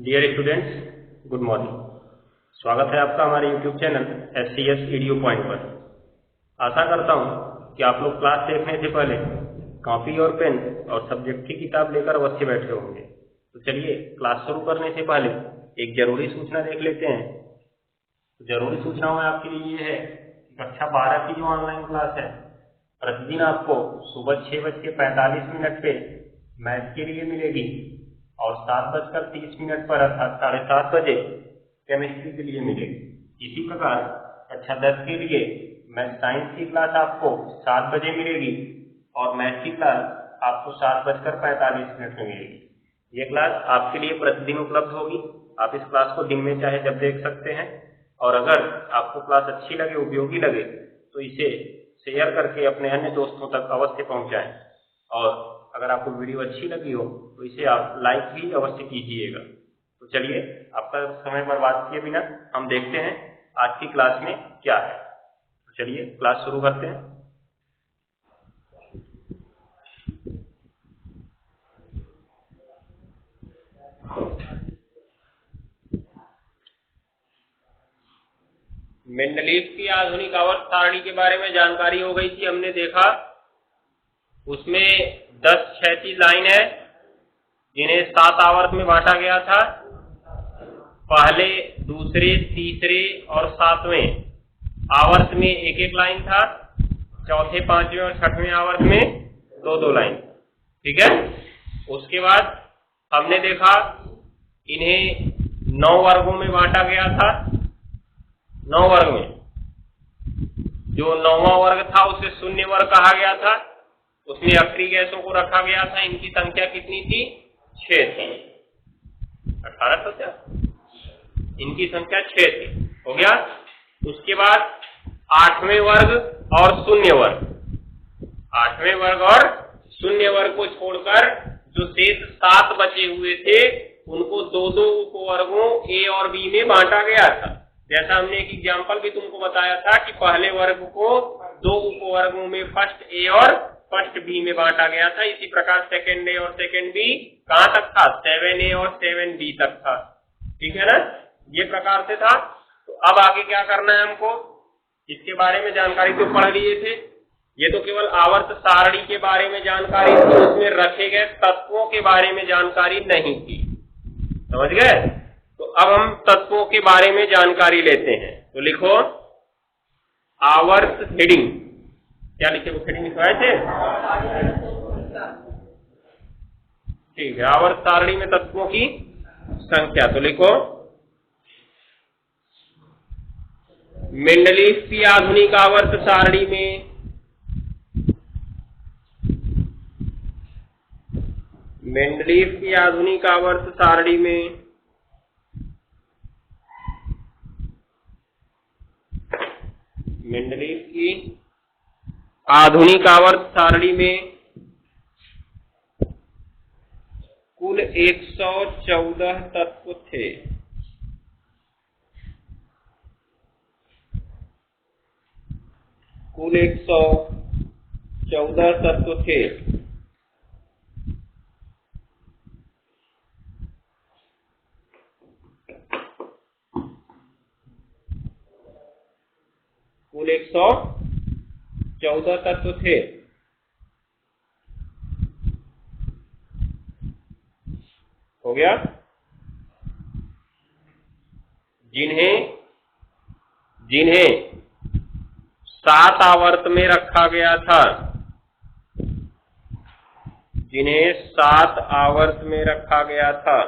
Dear students, good morning. स्वागत है आपका हमारे YouTube channel SCS video point पर। आशा करता हूँ कि आप लोग क्लास देखने से पहले कॉपी और पेन और सब्जेक्ट की किताब लेकर अवश्य बैठे होंगे। तो चलिए क्लास शुरू करने से पहले एक जरूरी सूचना देख लेते हैं। जरूरी सूचना में आपके लिए ये है कि कक्षा 12 की जो ऑनलाइन क्लास है, प्रतिदिन आपको सुबह 6:45 पे मैथ के लिए मिलेगी और 7:30 पर अर्थात 7:30 बजे केमिस्ट्री के लिए मिलेगी। इसी प्रकार कक्षा 10 के लिए मैथ साइंस की क्लास आपको 7 बजे मिलेगी और मैथ की क्लास आपको 7:45 में मिलेगी। ये क्लास आपके लिए प्रतिदिन उपलब्ध होगी। आप इस क्लास को दिन में चाहे जब देख सकते हैं और अगर आपको क्लास अच्छी लगे, उपयोगी लगे, तो इसे शेयर करके अपने अन्य दोस्तों तक अवश्य पहुंचाएं। और अगर आपको वीडियो अच्छी लगी हो तो इसे आप लाइक भी अवश्य कीजिएगा। तो चलिए आपका समय बर्बाद किए बिना हम देखते हैं आज की क्लास में क्या है। तो चलिए क्लास शुरू करते हैं। मेंडलीव की आधुनिक आवर्त सारणी के बारे में जानकारी हो गई थी, हमने देखा उसमें 10 क्षैतिज लाइन है जिन्हें 7 आवर्त में बांटा गया था। पहले, दूसरे, तीसरे और 7वें आवर्त में एक एक लाइन था। चौथे, 5वें और 6वें आवर्त में 2-2 लाइन। ठीक है। उसके बाद हमने देखा इन्हें 9 वर्गों में बांटा गया था। 9 वर्ग में जो 9वां वर्ग था उसे शून्य वर्ग कहा गया था। उसमें अक्रिय गैसों को रखा गया था। इनकी संख्या कितनी थी? 6 थी। 18 तो क्या, इनकी संख्या 6 थी। हो गया। उसके बाद 8वें वर्ग और शून्य वर्ग, 8वें वर्ग और शून्य वर्ग को छोड़कर जो शेष 7 बचे हुए थे उनको 2-2 उपवर्गों A और B में बांटा गया था। जैसा हमने एक एग्जाम्पल भी तुमको बताया था कि पहले वर्ग को 2 उपवर्गों में फर्स्ट A और फर्स्ट B में बांटा गया था। इसी प्रकार सेकेंड A और सेकेंड B कहां तक था? 7A और 7B तक था। ठीक है ना, ये प्रकार से था। तो अब आगे क्या करना है हमको, इसके बारे में जानकारी तो पढ़ लिए थे। ये तो केवल आवर्त सारणी के बारे में जानकारी थी, उसमें रखे गए तत्वों के बारे में जानकारी नहीं थी। समझ गए? तो अब हम तत्वों के बारे में जानकारी लेते हैं। तो लिखो आवर्त हेडिंग। क्या लिखे? वो हेडिंग लिखवाए थे। ठीक है, आवर्त सारणी में तत्वों की संख्या। तो लिखो मेंडलीव की आधुनिक आवर्त सारणी में मेंडलीव की आधुनिक आवर्त सारणी में मेंडलीव की आधुनिक आवर्त सारणी में कुल 114 तत्व थे। कुल 114 तत्व थे। कुल 114 तत्व थे। हो गया। जिन्हें 7 आवर्त में रखा गया था। जिन्हें 7 आवर्त में रखा गया था।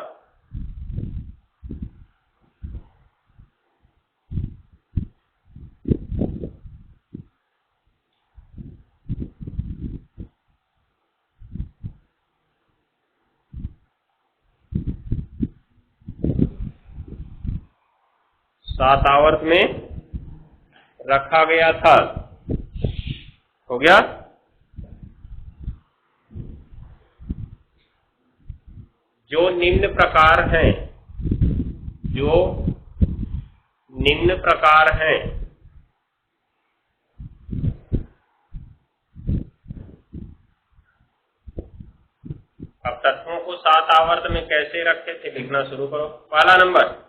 सात आवर्त में रखा गया था। हो गया। जो निम्न प्रकार हैं अब तत्वों को 7 आवर्त में कैसे रखते थे लिखना शुरू करो। पहला नंबर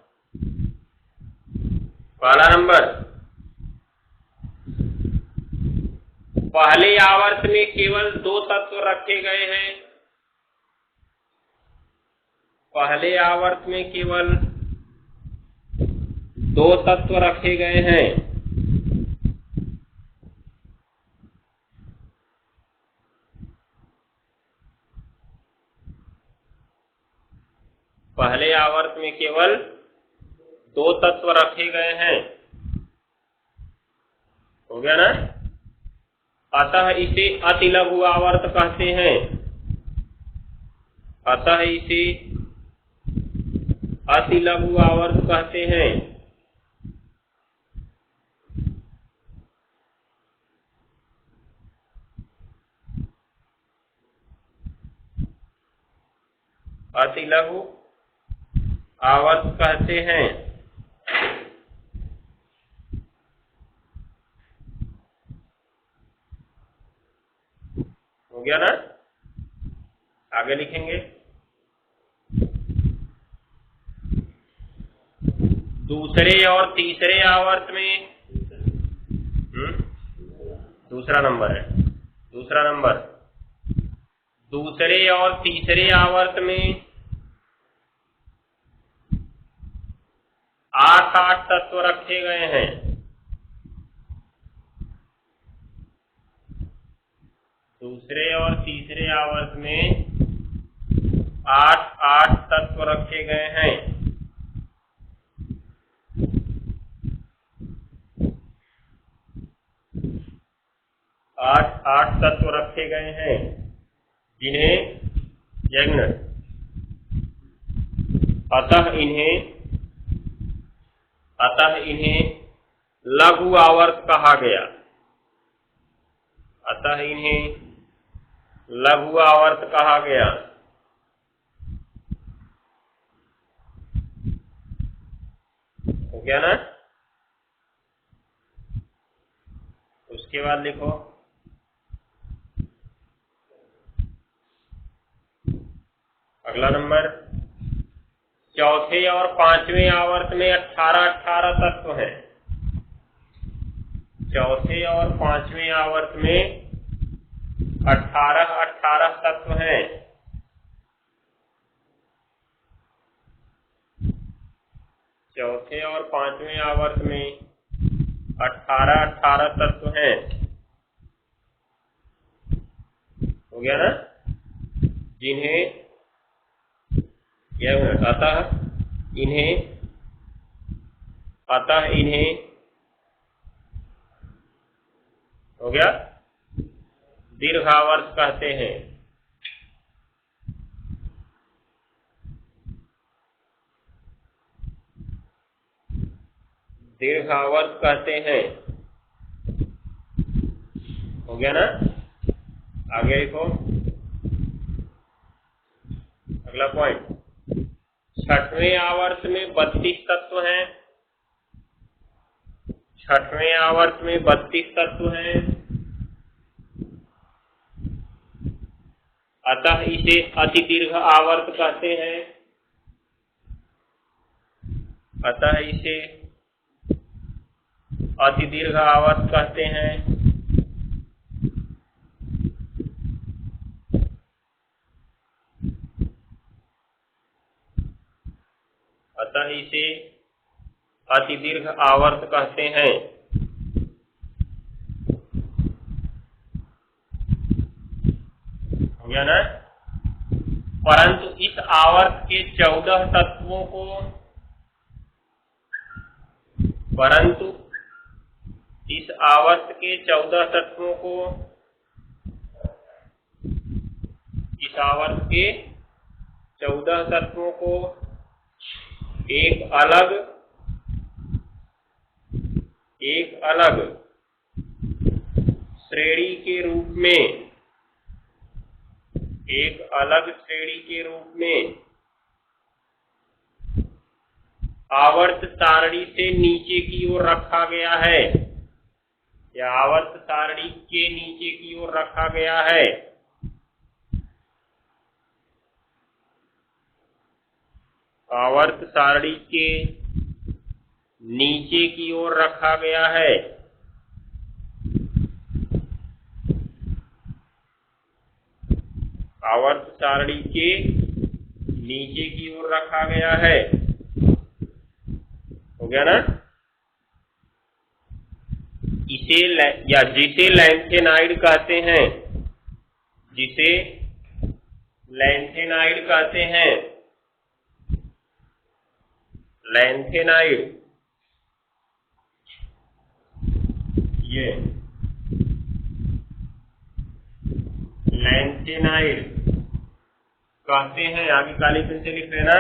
पहले आवर्त में केवल 2 तत्व रखे गए हैं। पहले आवर्त में केवल 2 तत्व रखे गए हैं। पहले आवर्त में केवल 2 तत्व रखे गए हैं। हो गया ना। अतः इसे अतिलघु आवर्त कहते हैं। अतः इसे अतिलघु आवर्त कहते हैं। अतिलघु आवर्त कहते हैं। हो गया ना। आगे लिखेंगे। दूसरे और तीसरे आवर्त में दूसरा नंबर दूसरे और तीसरे आवर्त में 8 तत्व रखे गए हैं। दूसरे और तीसरे आवर्त में 8 तत्व रखे गए हैं। 8 तत्व रखे गए हैं जिन्हें यज्ञ अतः इन्हें लघु आवर्त कहा गया। अतः इन्हें लघु आवर्त कहा गया। हो गया ना। उसके बाद लिखो अगला नंबर। चौथे और पांचवें आवर्त में 18 तत्व हैं। चौथे और पांचवें आवर्त में 18 तत्व हैं। चौथे और पांचवें आवर्त में 18 तत्व हैं। हो गया ना। जिन्हें अतः इन्हें हो गया दीर्घावर्त कहते हैं। दीर्घावर्त कहते हैं। हो गया ना। आगे लिखो अगला पॉइंट। छठवें आवर्त में 32 तत्व हैं। छठवें आवर्त में 32 तत्व हैं। अतः इसे अति दीर्घ आवर्त कहते हैं। अतः इसे अति दीर्घ आवर्त कहते हैं। अतः इसे अति दीर्घ आवर्त कहते हैं। हो गया ना। परंतु इस आवर्त के 14 तत्वों को इस आवर्त के 14 तत्वों को एक अलग श्रेणी के रूप में आवर्त सारणी से नीचे की ओर रखा गया है। या आवर्त सारणी के नीचे की ओर रखा गया है। आवर्त सारणी के नीचे की ओर रखा गया है। आवर्त सारणी के नीचे की ओर रखा गया है। हो गया ना? इसे या जिसे लैंथेनाइड कहते हैं, जिसे लैंथेनाइड कहते हैं, लैंथेनाइड, ये लैंथेनाइड कहते हैं। आगे काली पेन से लिख लेना।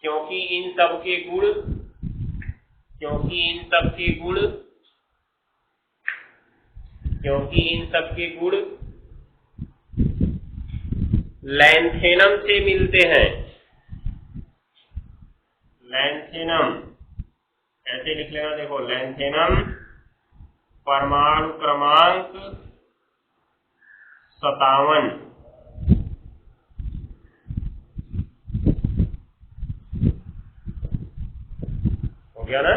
क्योंकि इन सब के गुण, क्योंकि इन सब के गुण, क्योंकि इन सब के गुण लैंथेनम से मिलते हैं। लैंथेनम ऐसे लिख लेना, देखो, लैंथेनम परमाणु क्रमांक 57। हो गया ना?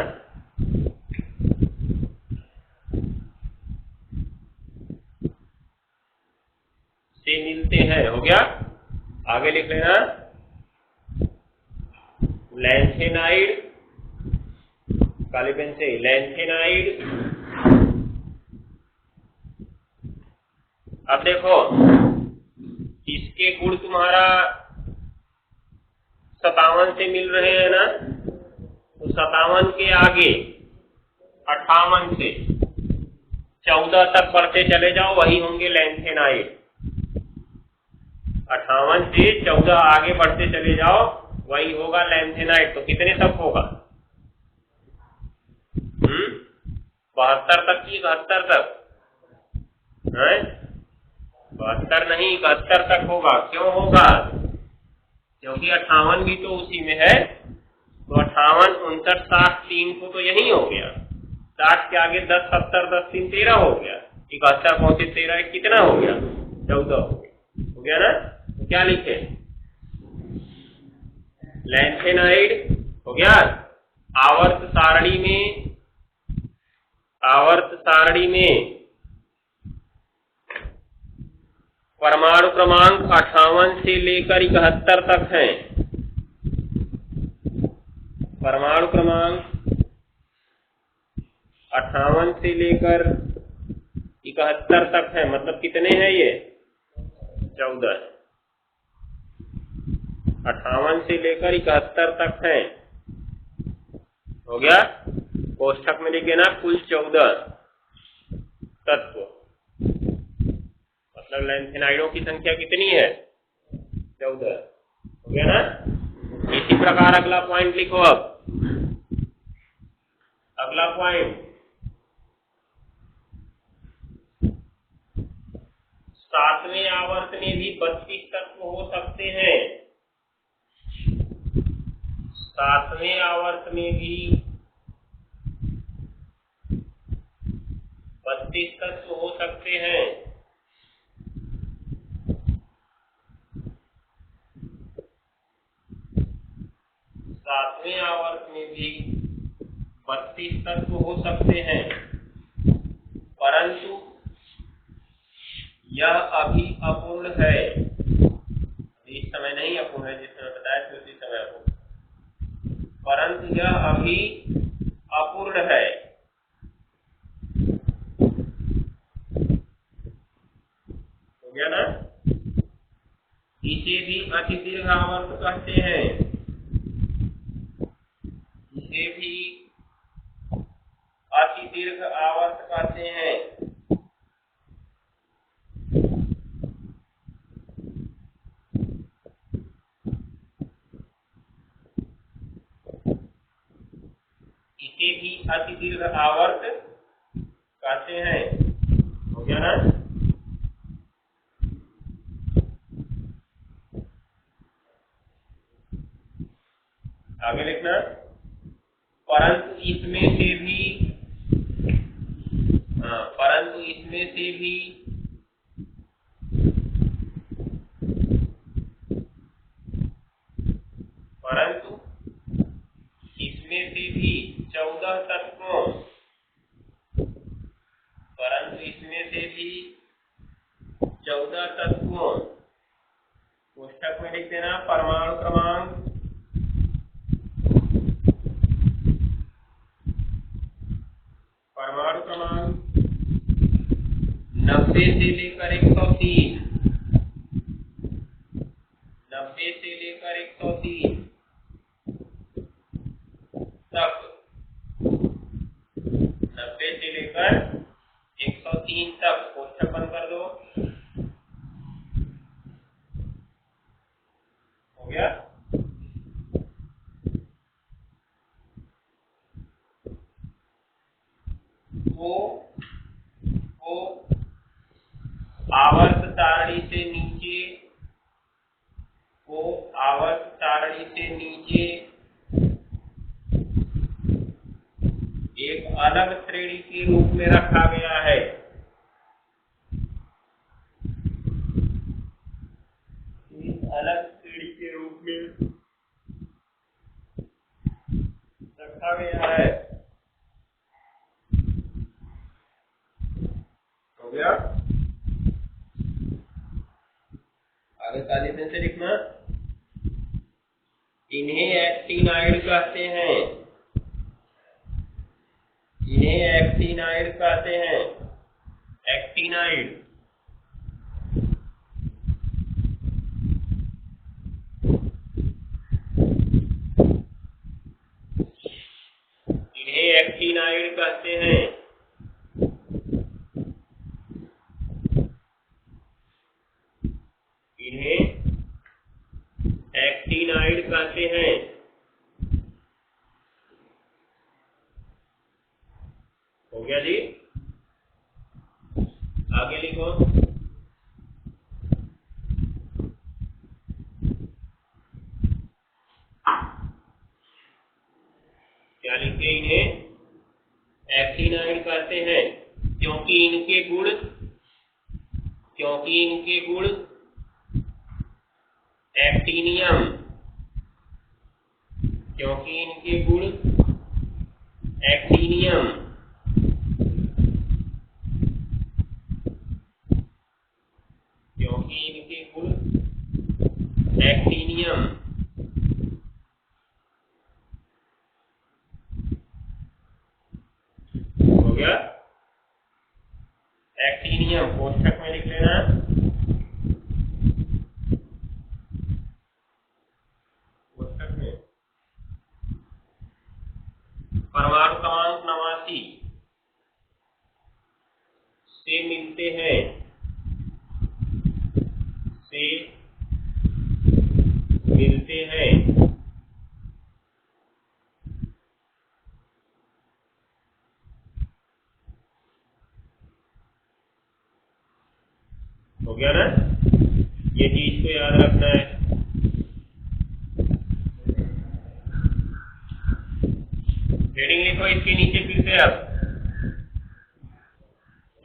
से मिलते हैं। हो गया? आगे लिख लेना, लैंथेनाइड, काली पेन से, लैंथेनाइड। अब देखो, इसके गुण तुम्हारा 57 से मिल रहे हैं ना, तो 57 के आगे 58 से 14 तक बढ़ते चले जाओ, वही होंगे लैंथेनाइड। 58 से 14 आगे बढ़ते चले जाओ, वही होगा लैंथेनाइड। तो कितने तक होगा? 72 तक की 71 तक? 72 नहीं, 71 तक होगा। क्यों होगा? क्योंकि 58 भी तो उसी में है। तो 58, 59, 60, 3 को तो यही हो गया। 60 के आगे 10, 70, 10, 3, 13 हो गया। 71 पहुंचे 13, कितना हो गया? 14 हो गया। हो गया ना? तो क्या लिखे? लैंथेनाइड। हो गया? आवर्त सारणी में, आवर्त सारणी में परमाणु क्रमांक 58 से लेकर 71 तक है। परमाणु क्रमांक 58 से लेकर 71 तक है। मतलब कितने हैं ये? 14। 58 से लेकर 71 तक है। हो गया? कोष्ठक में लिखे ना, कुल 14 तत्व। मतलब लैंथेनाइडों की संख्या कितनी है? 14। हो गया ना? इसी प्रकार अगला पॉइंट लिखो। अब अगला पॉइंट, 7वें आवर्त में भी 32 तत्व हो सकते हैं। 7वें आवर्त में भी 32 तत्व हो सकते हैं। सातवें आवर्त में भी 32 तत्व हो सकते हैं, परंतु यह अभी अपूर्ण है। इस समय नहीं अपूर्ण है, जिस समय बताया था उसी समय अपूर्ण, परंतु यह अभी अपूर्ण है। हो गया ना? इसे भी अति दीर्घ आवर्त कहते हैं। इसे भी अति दीर्घ आवर्त कहते हैं। इसे भी अति दीर्घ आवर्त कहते हैं। हो गया ना? आगे लिखना, परंतु इसमें से भी भी . . . . . . . . . . . . . . . . . . . . . . . . . . . . . . . . . . . . . . . . . . . . . . . . . . . . . . . . . . . भी 14 तत्वों, कोष्ठक में लिख देना परमाणु क्रमांक 90 से लेकर 103, 90 से लेकर 103 तक, 90 से लेकर 103 तक कोष्ठक बंद कर दो। हो गया? वो आवर्त सारणी से नीचे, वो आवर्त सारणी से नीचे एक अलग श्रेणी के रूप में रखा गया है। एक अलग श्रेणी के रूप में रखा गया है। हो गया? आगे काली पेन से लिखना। इन्हें एक्टिनाइड कहते हैं, इन्हें एक्टिनाइड कहते हैं, एक्टिनाइड। इन्हें एक्टिनाइड कहते हैं। इन्हें एक्टिनाइड कहते हैं। हो गया जी? आगे लिखो। क्या लिखे? इन्हें एक्टिनाइड कहते हैं क्योंकि इनके गुण एक्टिनियम, क्योंकि इनके गुण एक्टिनियम, क्योंकि इनके गुण एक्टिनियम। हो गया? एक्टिनियम कोष्ठक में लिख लेना। कोष्ठक में परमाणु क्रमांक 89 से मिलते हैं, से मिलते हैं। हो गया ना? ये चीज को याद रखना है। हेडिंग लिखो इसके नीचे फिर से। अब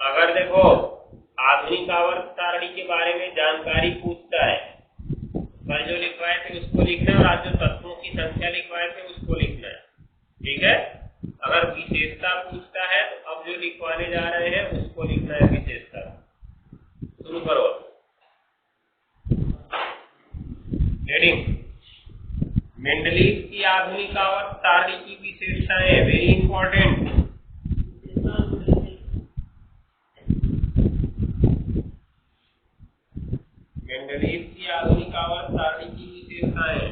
अगर देखो आधुनिक आवर्त सारणी के बारे में जानकारी पूछता है, कल जो लिखवाए थे उसको लिखना है और आज जो तत्वों की संख्या लिखवाए थे उसको लिखना है। ठीक है? अगर विशेषता पूछता है तो अब जो लिखवाने जा रहे हैं उसको लिखना है विशेषता। शुरू करो। हेडिंग मेंडलीव की आधुनिक आवर्त सारणी की विशेषताएं, वेरी इंपॉर्टेंट। मेंडलीव की आधुनिक आवर्त सारणी की विशेषताएं।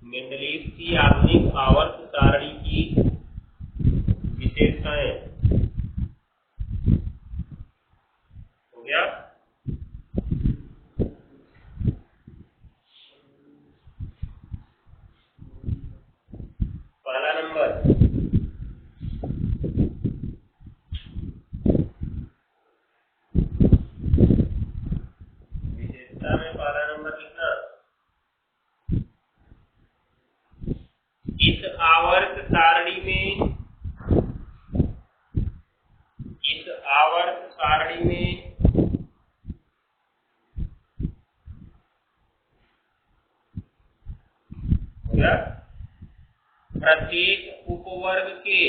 मेंडलीव की आधुनिक आवर्त सारणी की विशेषताएं। हो गया? पहला नंबर विशेषता में पहला नंबर लिखना। इस आवर्त सारणी में गया प्रत्येक उपवर्ग के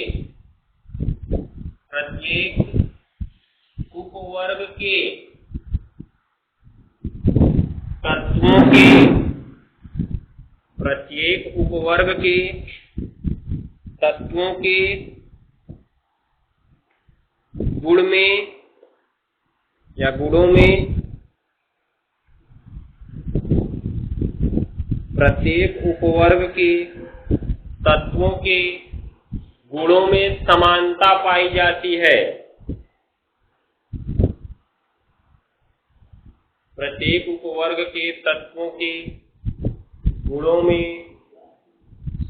तत्वों के प्रत्येक उपवर्ग के तत्वों के गुण में या गुणों में प्रत्येक उपवर्ग के तत्वों के गुणों में समानता पाई जाती है। प्रत्येक उपवर्ग के तत्वों के गुणों में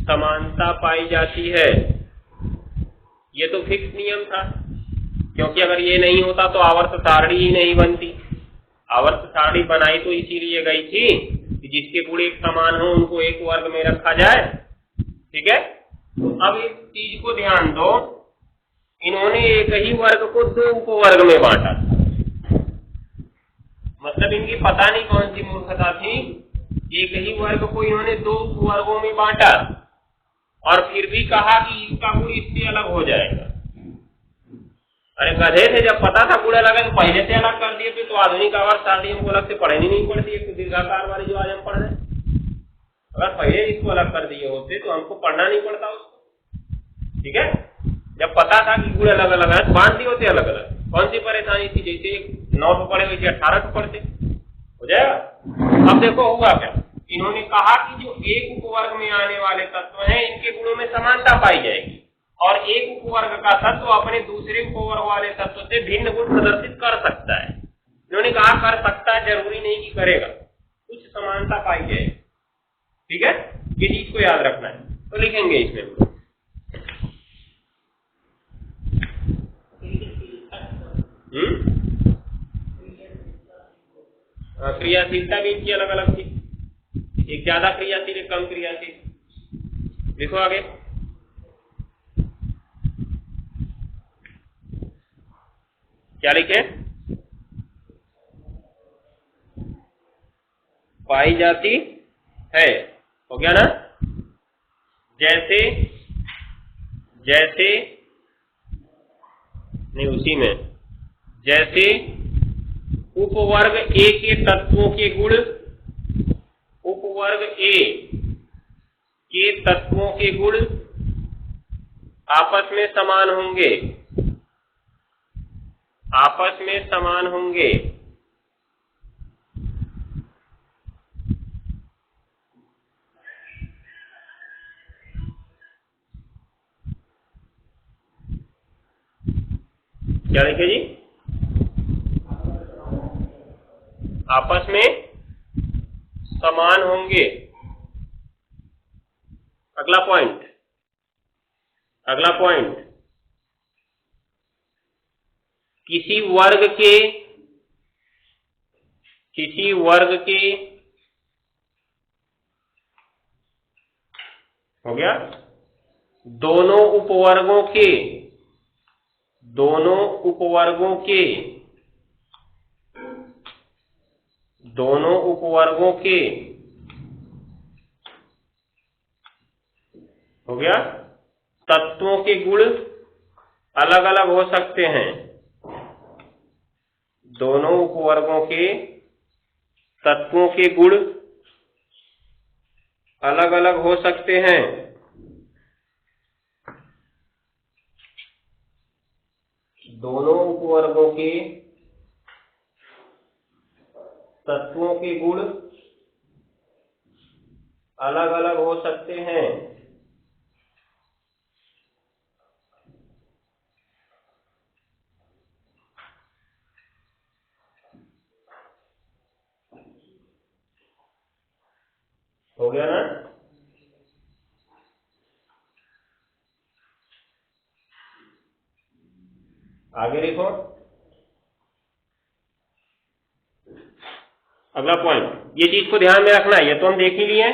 समानता पाई जाती है। ये तो फिक्स नियम था, क्योंकि अगर ये नहीं होता तो आवर्त सारणी ही नहीं बनती। आवर्त सारणी बनाई तो इसीलिए गई थी कि जिसके गुण एक समान हो उनको एक वर्ग में रखा जाए। ठीक है, तो अब इस चीज को ध्यान दो, इन्होंने एक ही वर्ग को दो उपवर्ग में बांटा। मतलब इनकी पता नहीं कौन सी मूर्खता थी, एक ही वर्ग को इन्होंने दो उपवर्गों में बांटा और फिर भी कहा कि इसका गुण इससे अलग हो जाएगा। अरे गधे थे, जब पता था गुण अलग है तो पहले से अलग कर दिए थे। तो आधुनिक आवर्त सारणी हमको अलग से पढ़नी नहीं पड़ती, एक दीर्घाकार वाली जो आज हम पढ़ रहे हैं। अगर पहले इसको अलग कर दिए होते तो हमको पढ़ना नहीं पड़ता उसको। ठीक है, जब पता था कि गुण अलग अलग है तो बांट दिए होते अलग अलग। कौन सी परेशानी थी, जैसे 9 पे पढ़े वैसे 18 पे पढ़ते हो जाएगा। अब देखो हुआ क्या, इन्होंने कहा कि जो एक उपवर्ग में आने वाले तत्व हैं इनके गुणों में समानता पाई जाएगी और एक उपवर्ग का तत्व अपने दूसरे उपवर्ग वाले तत्व से भिन्न गुण प्रदर्शित कर सकता है। इन्होंने कहा कर सकता है, जरूरी नहीं कि करेगा, कुछ समानता पाई जाएगी। ठीक है, ये चीज को याद रखना है। तो लिखेंगे इसमें क्रियाशीलता भी इनकी अलग अलग थी, एक ज्यादा क्रियाशील एक कम क्रियाशील। लिखो आगे, क्या लिखे, पाई जाती है, हो गया ना। जैसे जैसे नहीं, उसी में जैसे उपवर्ग ए के तत्वों के गुण उपवर्ग ए के तत्वों के गुण आपस में समान होंगे, आपस में समान होंगे। क्या लिखे जी, आपस में समान होंगे। अगला पॉइंट, अगला पॉइंट, किसी वर्ग के हो गया दोनों उपवर्गों के हो गया तत्वों के गुण अलग अलग हो सकते हैं। दोनों उपवर्गों के तत्वों के गुण अलग अलग हो सकते हैं। दोनों उपवर्गों के तत्वों के गुण अलग अलग हो सकते हैं। हो गया ना। आगे देखो, अगला पॉइंट, ये चीज को ध्यान में रखना है। ये तो हम देख ही लिए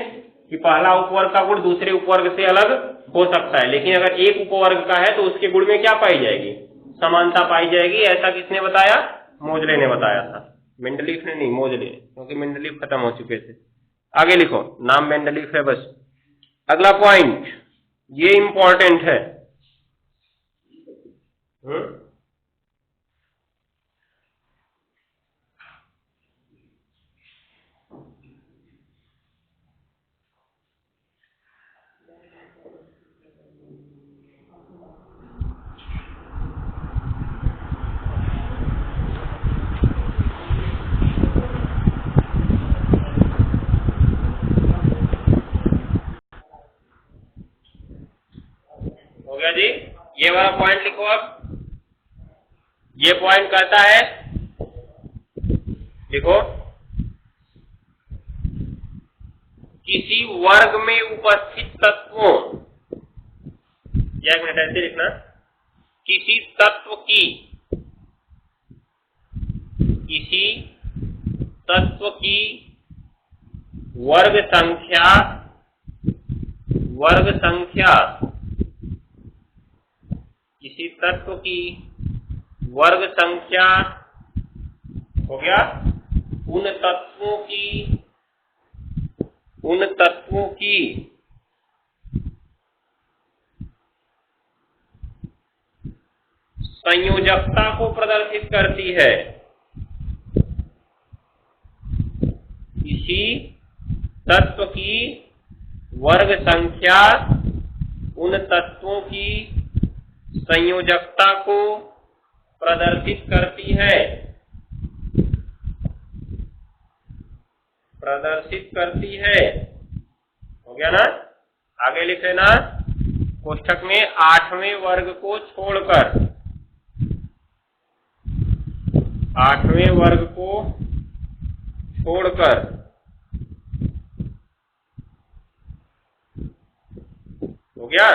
कि पहला उपवर्ग का गुण दूसरे उपवर्ग से अलग हो सकता है, लेकिन अगर एक उपवर्ग का है तो उसके गुण में क्या पाई जाएगी, समानता पाई जाएगी। ऐसा किसने बताया, मोजले ने बताया था, मेंडलीफ ने नहीं, मोजले, क्योंकि मेंडलीफ खत्म हो चुके थे। आगे लिखो, नाम मेंडलीफ है बस। अगला पॉइंट, ये इंपॉर्टेंट है। हो गया जी, ये वाला पॉइंट लिखो। अब ये पॉइंट कहता है, देखो, किसी वर्ग में उपस्थित तत्वों, या एक मिनट ऐसे लिखना, किसी तत्व की वर्ग संख्या किसी तत्व की वर्ग संख्या, हो गया, उन तत्वों की संयोजकता को प्रदर्शित करती है। किसी तत्व की वर्ग संख्या उन तत्वों की संयोजकता को प्रदर्शित करती है। हो गया ना? आगे लिख लेना, कोष्ठक में 8वें वर्ग को छोड़कर, 8वें वर्ग को छोड़कर हो गया,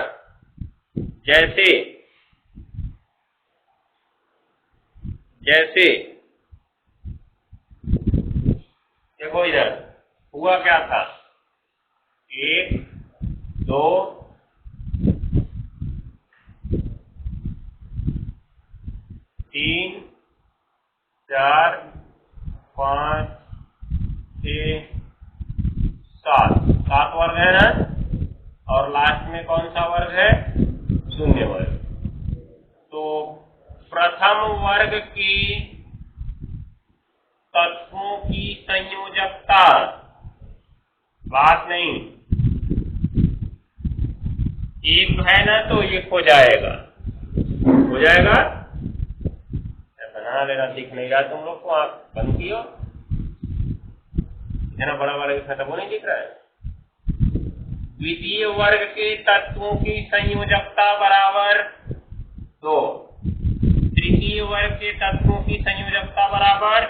जैसे देखो इधर हुआ क्या था, 1 2 3 4 5 6 7 वर्ग है ना, और लास्ट में कौन सा वर्ग है? शून्य वर्ग। तो प्रथम वर्ग की तत्वों की संयोजकता, बात नहीं, एक है ना तो एक हो जाएगा, बना लेना सीख नहीं रहा तुम लोग को, आप बंद कियो, इतना बड़ा वाला खत्म वो नहीं दिख रहा है। द्वितीय वर्ग के तत्वों की संयोजकता बराबर 2, तृतीय वर्ग के तत्वों की संयोजकता बराबर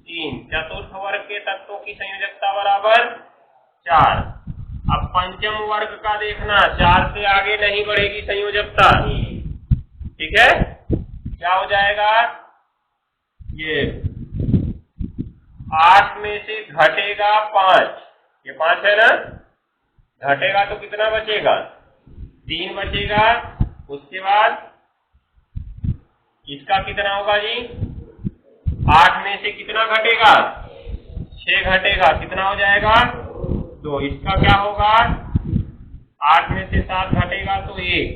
3, चतुर्थ वर्ग के तत्वों की संयोजकता बराबर 4। अब पंचम वर्ग का देखना, 4 से आगे नहीं बढ़ेगी संयोजकता, ठीक है? क्या हो जाएगा? ये 8 में से घटेगा 5, ये 5 है ना, घटेगा तो कितना बचेगा? 3 बचेगा। उसके बाद इसका कितना होगा जी? 8 में से कितना घटेगा? 6 घटेगा, कितना हो जाएगा? 2। इसका क्या होगा? 8 में से 7 घटेगा तो 1,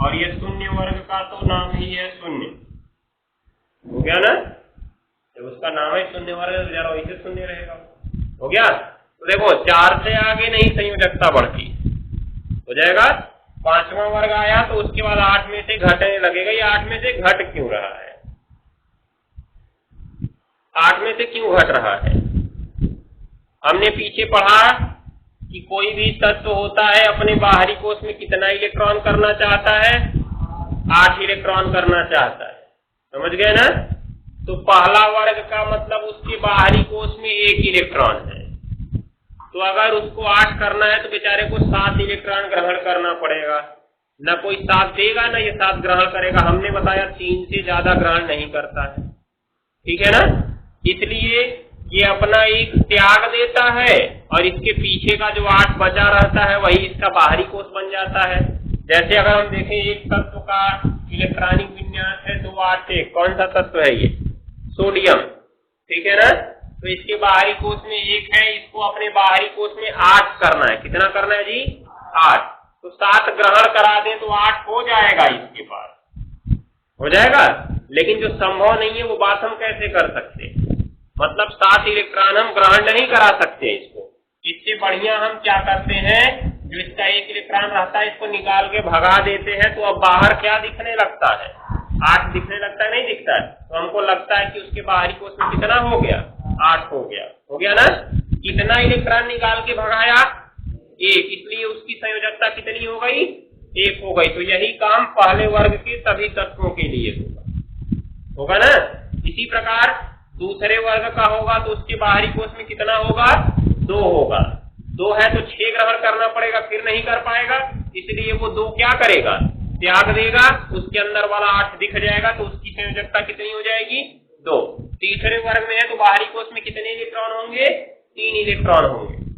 और ये शून्य वर्ग का तो नाम ही है शून्य, हो गया ना? जब उसका नाम है शून्य वर्ग, जरा वैसे शून्य रहेगा, हो गया? तो देखो 4 से आगे नहीं संयोजकता बढ़ती, हो जाएगा। 5वां वर्ग आया तो उसके बाद 8 में से घटने लगेगा। ये 8 में से घट क्यों रहा है? 8 में से क्यों घट रहा है? हमने पीछे पढ़ा कि कोई भी तत्व होता है अपने बाहरी कोश में कितना इलेक्ट्रॉन करना चाहता है? 8 इलेक्ट्रॉन करना चाहता है, समझ गए ना? तो पहला वर्ग का मतलब उसके बाहरी कोश में 1 इलेक्ट्रॉन है, तो अगर उसको 8 करना है तो बेचारे को 7 इलेक्ट्रॉन ग्रहण करना पड़ेगा। न कोई 7 देगा न ये 7 ग्रहण करेगा। हमने बताया 3 से ज्यादा ग्रहण नहीं करता है, ठीक है ना? इसलिए ये अपना एक त्याग देता है और इसके पीछे का जो 8 बचा रहता है वही इसका बाहरी कोश बन जाता है। जैसे अगर हम देखें एक तत्व का इलेक्ट्रॉनिक विन्यास है 281, कौन सा तत्व है ये? सोडियम, ठीक है ना? तो इसके बाहरी कोश में 1 है, इसको अपने बाहरी कोश में 8 करना है। कितना करना है जी? 8, तो 7 ग्रहण करा दें तो 8 हो जाएगा इसके पास, हो जाएगा। लेकिन जो संभव नहीं है वो बात हम कैसे कर सकते हैं, मतलब 7 इलेक्ट्रॉन हम ग्रहण नहीं करा सकते इसको। इससे बढ़िया हम क्या करते हैं, जो इसका 1 इलेक्ट्रॉन रहता है इसको निकाल के भगा देते हैं, तो अब बाहर क्या दिखने लगता है, 8 दिखने लगता है, नहीं दिखता है। तो हमको लगता है कि उसके बाहरी कोश में कितना हो गया, 8 हो गया ना। कितना इलेक्ट्रॉन निकाल के भगाया, 1, इसलिए उसकी संयोजकता कितनी हो गई, 1 हो गई। तो यही काम पहले वर्ग के सभी तत्वों के लिए होगा ना। इसी प्रकार दूसरे वर्ग का होगा तो उसके बाहरी कोश में कितना होगा, 2 होगा। 2 है तो 6 ग्रहण करना पड़ेगा, फिर नहीं कर पाएगा, इसलिए वो 2 क्या करेगा, त्याग देगा, उसके अंदर वाला 8 दिख जाएगा, तो उसकी संयोजकता कितनी हो जाएगी, 2। तीसरे वर्ग में है तो बाहरी कोश में कितने इलेक्ट्रॉन होंगे, 3 इलेक्ट्रॉन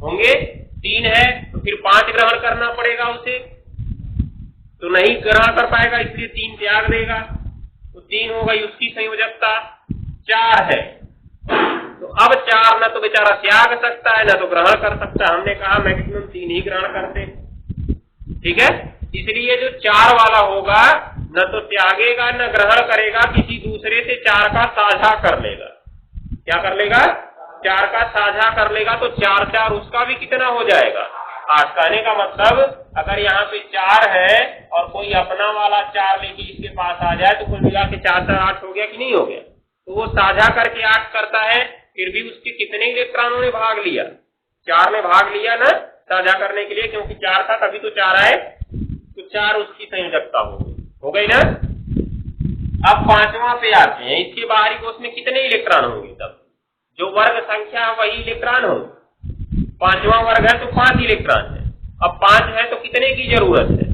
होंगे 3 है तो फिर 5 ग्रहण करना पड़ेगा उसे, तो नहीं ग्रहण कर पाएगा, इसलिए 3 त्याग देगा, तो 3 हो गई उसकी संयोजकता। 4 है तो अब 4 न तो बेचारा त्याग सकता है, न तो ग्रहण कर सकता है। हमने कहा मैक्सिमम 3 ही ग्रहण करते, ठीक है। इसलिए जो 4 वाला होगा न तो त्यागेगा न ग्रहण करेगा, किसी दूसरे से 4 का साझा कर लेगा। क्या कर लेगा, 4 का साझा कर लेगा, तो 4 4 उसका भी कितना हो जाएगा, 8। कहने का मतलब अगर यहाँ पे 4 है और कोई अपना वाला 4 लेके इसके पास आ जाए तो कुल मिला के 4 4 8 हो गया कि नहीं हो गया। तो वो साझा करके 8 करता है, फिर भी उसके कितने इलेक्ट्रॉनों ने भाग लिया, 4 ने भाग लिया ना साझा करने के लिए, क्योंकि 4 था तभी तो 4 आए, तो 4 उसकी संयोजकता हो गई ना। अब 5वां पे आते हैं, इसके बाहरी कोश में कितने इलेक्ट्रॉन होंगे, तब जो वर्ग संख्या है वही इलेक्ट्रॉन होंगे। 5वां वर्ग है तो 5 इलेक्ट्रॉन है। अब 5 है तो कितने की जरूरत है,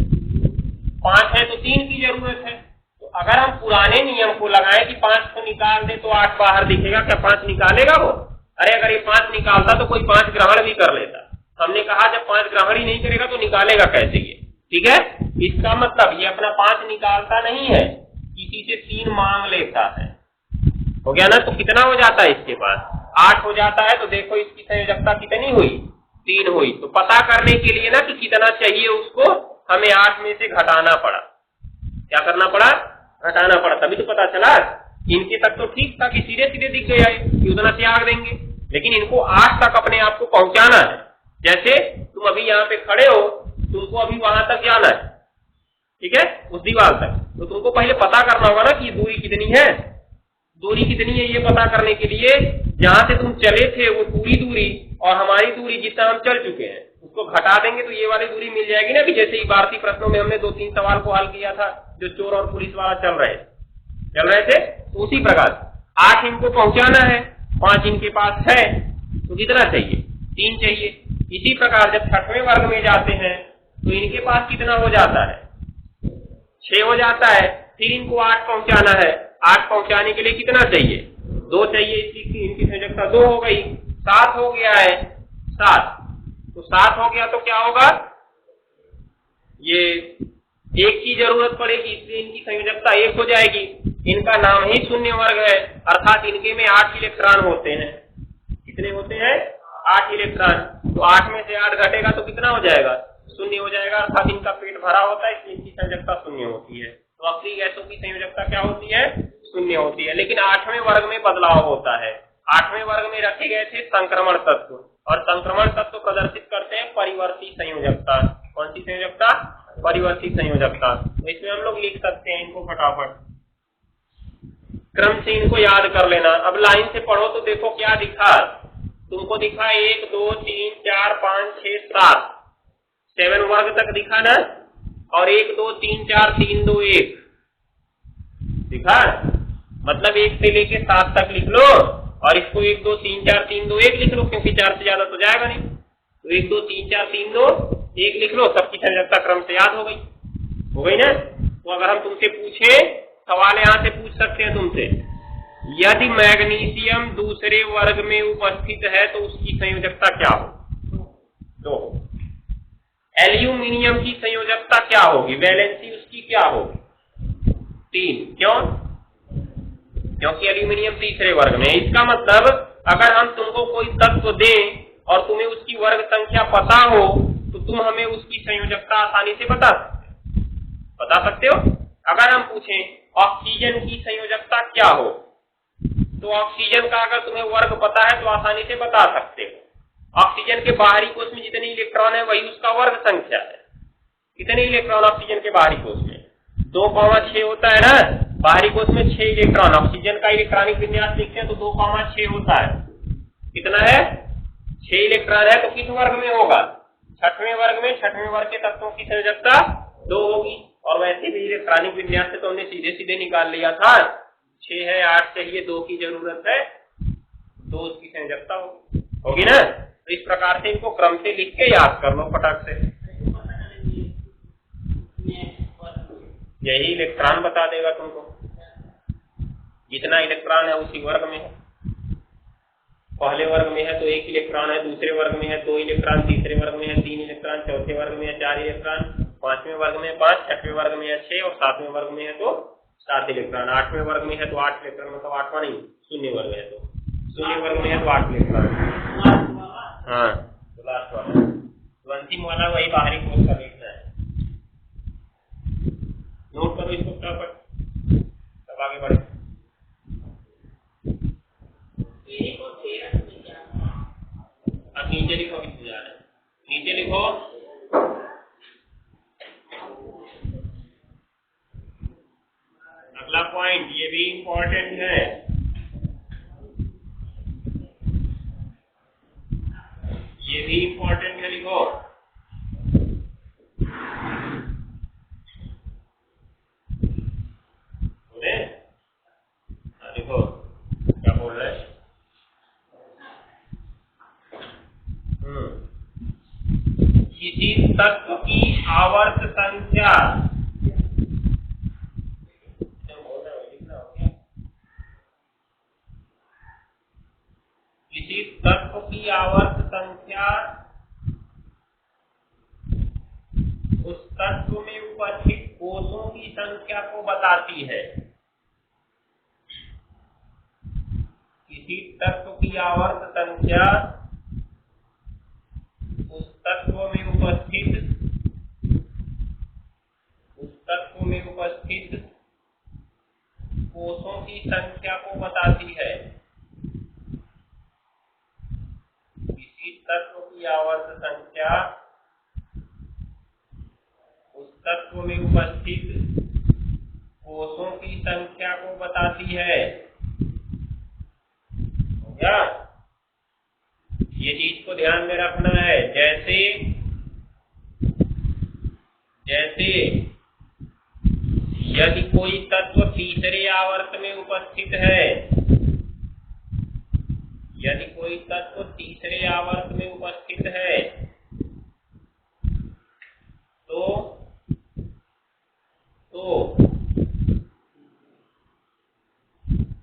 5 है तो 3 की जरूरत है। तो अगर हम पुराने नियम को लगाएं कि 5 को निकाल दे तो 8 बाहर दिखेगा, क्या 5 निकालेगा वो, अरे अगर ये 5 निकालता तो कोई 5 ग्रहण भी कर लेता। हमने कहा जब 5 ग्रहण ही नहीं करेगा तो निकालेगा कैसे ये, ठीक है। इसका मतलब ये अपना 5 निकालता नहीं है, किसी से 3 मांग लेता है, हो गया ना। तो कितना हो जाता है इसके पास, 8 हो जाता है। तो देखो इसकी संयोजकता कितनी हुई, 3 हुई। तो पता करने के लिए ना कि कितना चाहिए उसको हमें 8 में से घटाना पड़ा। क्या करना पड़ा, घटाना पड़ा, तभी तो पता चला। इनके तक तो ठीक था कि सीधे सीधे दिख गया है कि उतना त्याग देंगे, लेकिन इनको 8 तक अपने आप को पहुंचाना है। जैसे तुम अभी यहाँ पे खड़े हो, तुमको अभी वहां तक जाना है, ठीक है, उस दीवार तक, तो तुमको पहले पता करना होगा ना कि दूरी कितनी है। दूरी कितनी है ये पता करने के लिए जहां से तुम चले थे वो पूरी दूरी और हमारी दूरी जितना हम चल चुके हैं उसको घटा देंगे तो ये वाली दूरी मिल जाएगी ना। कि जैसे इबारती प्रश्नों में हमने 2-3 सवाल को हल किया था, जो चोर और पुलिस वाला चल रहे थे, तो उसी प्रकार 8 इनको पहुंचाना है, 5 इनके पास है, तो कितना चाहिए, 3 चाहिए। इसी प्रकार जब 6वें वर्ग में जाते हैं तो इनके पास कितना हो जाता है, 6 हो जाता है। फिर इनको 8 पहुंचाना है, 8 पहुंचाने के लिए कितना चाहिए, 2 चाहिए। इनकी संयोजकता 2 हो गई, 7 हो गया है, 7। तो 7 हो गया तो क्या होगा, ये 1 की जरूरत पड़ेगी, इसलिए इनकी संयोजकता 1 हो जाएगी। इनका नाम ही शून्य वर्ग है, अर्थात इनके में 8 इलेक्ट्रॉन होते हैं। कितने होते हैं, 8 इलेक्ट्रॉन। तो 8 में से 8 घटेगा तो कितना हो जाएगा, 0 हो जाएगा, अर्थात इनका पेट भरा होता है, इसलिए इनकी संयोजकता 0 होती है। तो अक्रिय गैसों की संयोजकता क्या होती है, 0 होती है। लेकिन 8वें वर्ग में बदलाव होता है। 8वें वर्ग में रखे गए थे संक्रमण तत्व, और संक्रमण तत्व प्रदर्शित करते हैं परिवर्ती संयोजकता। कौन सी संयोजकता, परिवर्ती संयोजकता। तो इसमें हम लोग लिख सकते हैं इनको फटाफट, क्रम से इनको याद कर लेना। अब लाइन से पढ़ो तो देखो क्या दिखा तुमको, दिखा 1 2 3 4 5 6 7, 7 वर्ग तक दिखा ना, और 1 2 3 4 3 2 1 दिखा, मतलब 1 से लेके 7 तक लिख लो, और इसको 1 2 3 4 3 2 1 लिख लो, क्योंकि 4 से ज्यादा तो जाएगा नहीं। तो 1 2 3 4 3 2 1 लिख लो, सबकी संयोजकता क्रम से याद हो गई ना। तो अगर हम तुमसे पूछे, सवाल यहां से पूछ सकते हैं तुमसे, यदि मैग्नीशियम दूसरे वर्ग में उपस्थित है तो उसकी संयोजकता क्या हो, 2। एल्यूमिनियम की संयोजकता क्या होगी, वैलेंसी उसकी क्या होगी, 3। क्यों, क्योंकि एल्यूमिनियम तीसरे वर्ग में। इसका मतलब अगर हम तुमको कोई तत्व दें और तुम्हें उसकी वर्ग संख्या पता हो तो तुम हमें उसकी संयोजकता आसानी से बता सकते हो। अगर हम पूछें ऑक्सीजन की संयोजकता क्या हो, तो ऑक्सीजन का अगर तुम्हें वर्ग पता है तो आसानी से बता सकते हो। ऑक्सीजन के बाहरी कोश में जितने इलेक्ट्रॉन है वही उसका वर्ग संख्या है। कितने इलेक्ट्रॉन ऑक्सीजन के बाहरी कोश में? 2,6 होता है ना, बाहरी कोश में 6 इलेक्ट्रॉन। ऑक्सीजन का इलेक्ट्रॉनिक विन्यास देखते हैं तो 2,6 होता है। कितना है? 6 इलेक्ट्रॉन है, तो किस वर्ग में होगा? छठवें वर्ग में। छठवें वर्ग के तत्वों की संयोजकता 2 होगी। और वैसे भी इलेक्ट्रॉनिक विन्यास से तो हमने सीधे सीधे निकाल लिया था, 6 है, 8 चाहिए, 2 की जरूरत है, 2 उसकी संयोजकता होगी ना। तो इस प्रकार से इनको क्रम से लिख के याद कर लो फटाक से। यही इलेक्ट्रॉन बता देगा तुमको, जितना इलेक्ट्रॉन है उसी वर्ग में है। पहले वर्ग में है तो 1 इलेक्ट्रॉन है, दूसरे वर्ग में है 2 इलेक्ट्रॉन, तीसरे वर्ग में है 3 इलेक्ट्रॉन, चौथे वर्ग में है 4 इलेक्ट्रॉन, पांचवें वर्ग में 5, छठवें वर्ग में है 6 और सातवें वर्ग में है तो 7 इलेक्ट्रॉन। आठवें वर्ग में है तो 8 इलेक्ट्रॉन, मतलब आठवां नहीं, शून्य वर्ग है तो शून्य वर्ग में है तो 8 इलेक्ट्रॉन। हाँ, तो लास्ट वाला, तो अंतिम वाला वही बाहरी कोश का लिखना है। नोट करो इसको फटाफट, तब आगे बढ़े। अब नीचे लिखो, कितने जा रहे हैं, नीचे लिखो। अगला पॉइंट, ये भी इंपॉर्टेंट है, ये भी इंपॉर्टेंट है, लिखो। देखो क्या बोल रहे हैं। किसी तत्व की आवर्त संख्या, किसी तत्व की आवर्त संख्या उस तत्व में उपस्थित कोषों की संख्या को बताती है। किसी तत्व की आवर्त संख्या उस तत्व में उपस्थित कोषों की संख्या को बताती है। किसी तत्व की आवर्त संख्या उस तत्व में उपस्थित कोषों की संख्या को बताती है। क्या ये चीज को ध्यान में रखना है। जैसे यदि कोई तत्व तीसरे आवर्त में उपस्थित है, यदि कोई तत्व तीसरे आवर्त में उपस्थित है तो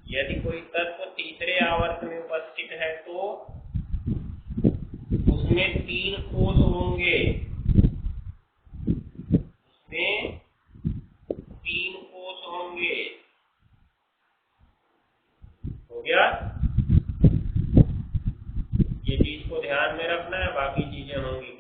यदि कोई तत्व तीसरे आवर्त में उपस्थित है तो उसमें 3 कोष होंगे, उसमें 3 कोष होंगे। हो गया? ये चीज को ध्यान में रखना है, बाकी चीजें होंगी।